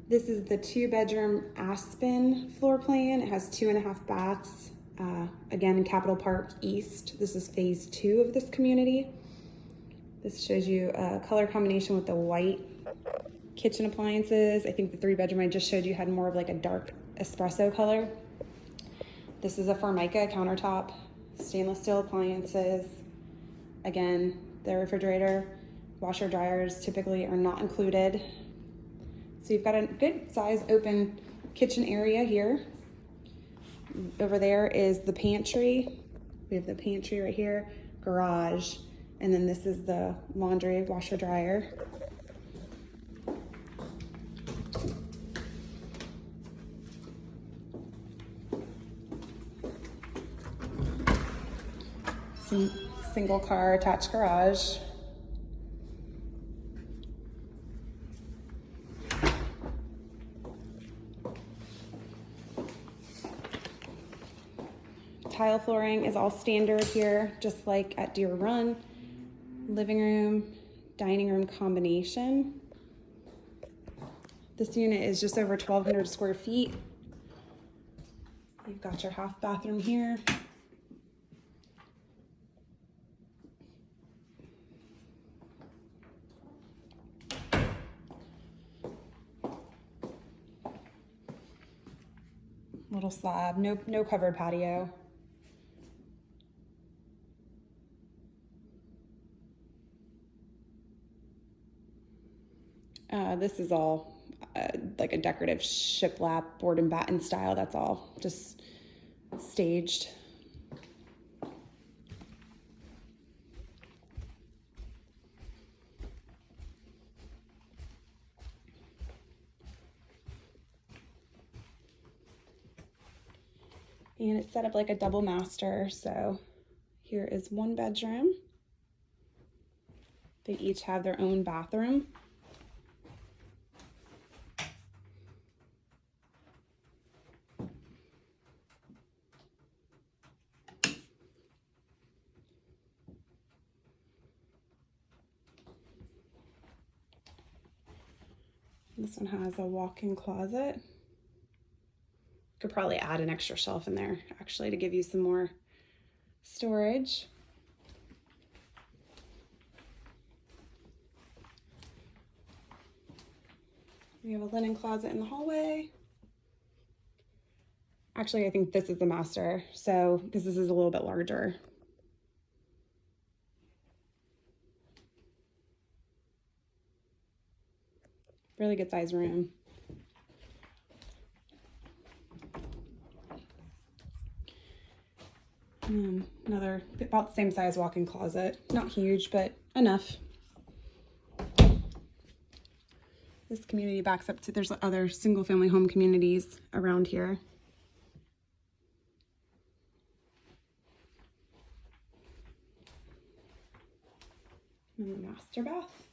This is the 2-bedroom Aspen floor plan. It has 2.5 baths. Again, Capitol Park East. This is phase 2 of this community. This shows you a color combination with the white kitchen appliances. I think the 3-bedroom I just showed you had more of like a dark espresso color. This is a Formica countertop, stainless steel appliances. Again, the refrigerator, washer, dryers typically are not included. So you've got a good size open kitchen area here. Over there is the pantry. We have the pantry right here, garage, and then this is the laundry, washer, dryer. Some single car attached garage. Tile flooring is all standard here, just like at Deer Run. Living room, dining room combination. This unit is just over 1,200 square feet. You've got your half bathroom here. Little slab, no covered patio. This is all like a decorative shiplap board and batten style. That's all just staged. And it's set up like a double master. So here is 1 bedroom. They each have their own bathroom. This one has a walk-in closet. Could probably add an extra shelf in there actually to give you some more storage. We have a linen closet in the hallway. Actually, I think this is the master, so because this is a little bit larger. Really good size room. And another about the same size walk-in closet. Not huge, but enough. This community backs up to, there's other single-family home communities around here. And the master bath.